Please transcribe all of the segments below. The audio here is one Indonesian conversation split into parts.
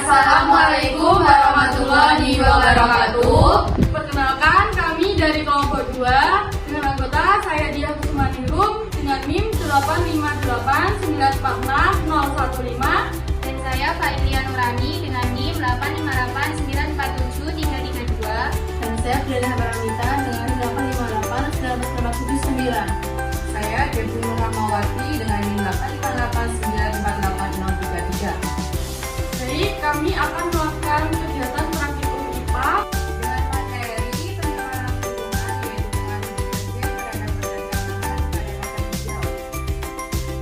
Assalamualaikum warahmatullahi wabarakatuh. Perkenalkan, kami dari kelompok 2 dengan anggota saya Diah Kusmaningrum dengan NIM 8528946 dan saya Failia Nurani dengan NIM 858947332 dan saya Frida Paramita dengan 8589479. Saya Devi Rahmawati dengan NIM 858948633. Baik, kami akan melakukan kegiatan praktikum IPA dengan materi penerimaan lingkungan yaitu pengaruh deterjen terhadap perdagangan pada kacang hijau.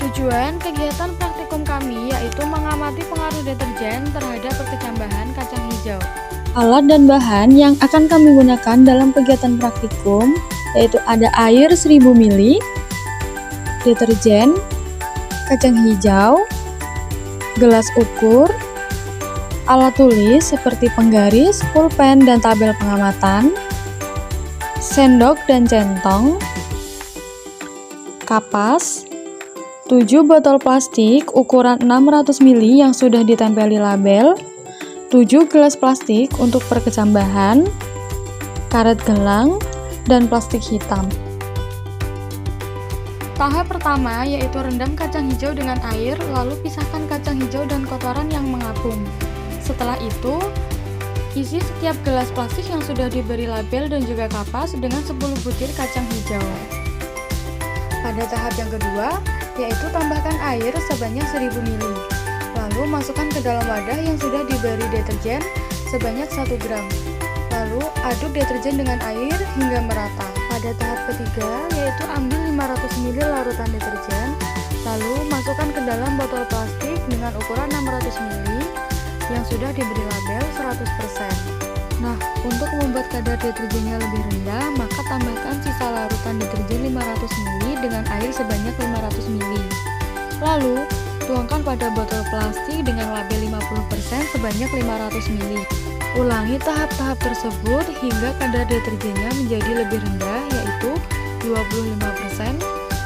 Tujuan kegiatan praktikum kami yaitu mengamati pengaruh deterjen terhadap perkecambahan kacang hijau. Alat dan bahan yang akan kami gunakan dalam kegiatan praktikum yaitu ada air 1000 ml, deterjen, kacang hijau, gelas ukur, alat tulis seperti penggaris, pulpen, dan tabel pengamatan, sendok dan centong, kapas, 7 botol plastik ukuran 600 ml yang sudah ditempeli label, 7 gelas plastik untuk perkecambahan, karet gelang, dan plastik hitam. Tahap pertama yaitu rendam kacang hijau dengan air, lalu pisahkan kacang hijau dan kotoran yang mengapung. Setelah itu, isi setiap gelas plastik yang sudah diberi label dan juga kapas dengan 10 butir kacang hijau. Pada tahap yang kedua, yaitu tambahkan air sebanyak 1000 ml. Lalu masukkan ke dalam wadah yang sudah diberi deterjen sebanyak 1 gram. Lalu aduk deterjen dengan air hingga merata. Pada tahap ketiga, yaitu ambil 500 ml larutan deterjen, lalu masukkan ke dalam botol plastik dengan ukuran 600 ml yang sudah diberi label 100%. Nah, untuk membuat kadar deterjennya lebih rendah, maka tambahkan sisa larutan deterjen 500 ml dengan air sebanyak 500 ml. Lalu, tuangkan pada botol plastik dengan label 50% sebanyak 500 ml. Ulangi tahap-tahap tersebut hingga kadar deterjennya menjadi lebih rendah, yaitu 25%,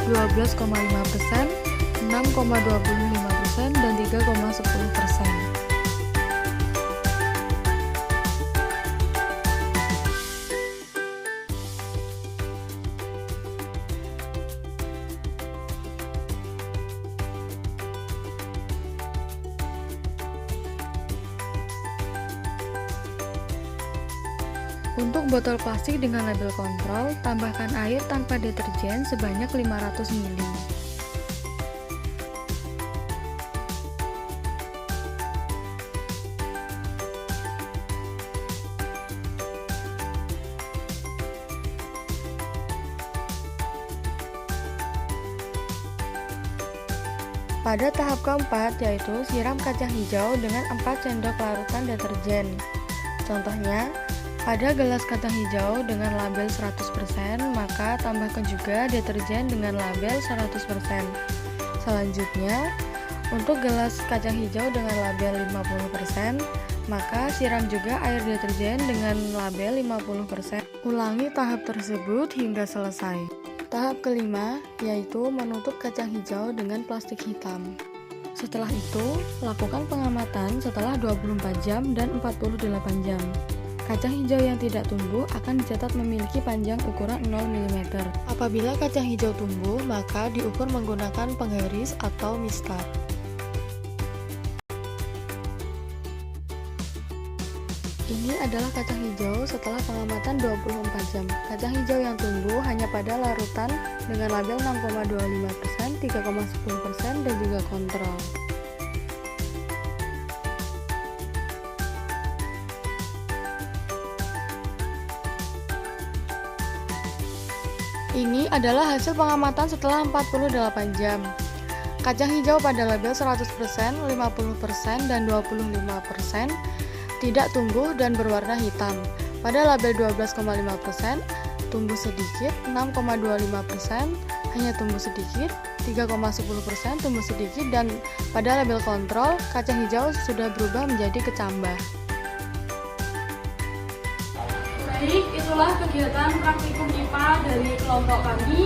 12,5%, 6,25%, dan 3,10%. Untuk botol plastik dengan label kontrol, tambahkan air tanpa deterjen sebanyak 500 ml. Pada tahap keempat, yaitu siram kacang hijau dengan 4 sendok larutan deterjen. Contohnya, pada gelas kacang hijau dengan label 100%, maka tambahkan juga deterjen dengan label 100%. Selanjutnya, untuk gelas kacang hijau dengan label 50%, maka siram juga air deterjen dengan label 50%. Ulangi tahap tersebut hingga selesai. Tahap kelima, yaitu menutup kacang hijau dengan plastik hitam. Setelah itu, lakukan pengamatan setelah 24 jam dan 48 jam. Kacang hijau yang tidak tumbuh akan dicatat memiliki panjang ukuran 0 mm. Apabila kacang hijau tumbuh, maka diukur menggunakan penggaris atau mistar. Ini adalah kacang hijau setelah pengamatan 24 jam. Kacang hijau yang tumbuh hanya pada larutan dengan label 6,25%, 3,10%, dan juga kontrol. Ini adalah hasil pengamatan setelah 48 jam. Kacang hijau pada label 100%, 50%, dan 25% tidak tumbuh dan berwarna hitam. Pada label 12,5%, tumbuh sedikit, 6,25% hanya tumbuh sedikit, 3,10% tumbuh sedikit, dan pada label kontrol, kacang hijau sudah berubah menjadi kecambah. Baik, itulah kegiatan praktikum IPA dari kelompok kami.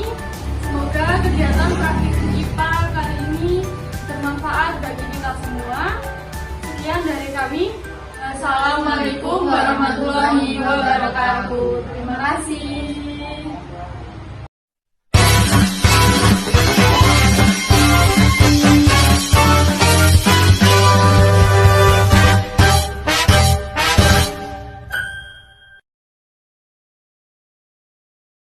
Semoga kegiatan praktikum IPA kali ini bermanfaat bagi kita semua. Sekian dari kami. Wassalamualaikum warahmatullahi wabarakatuh. Terima kasih.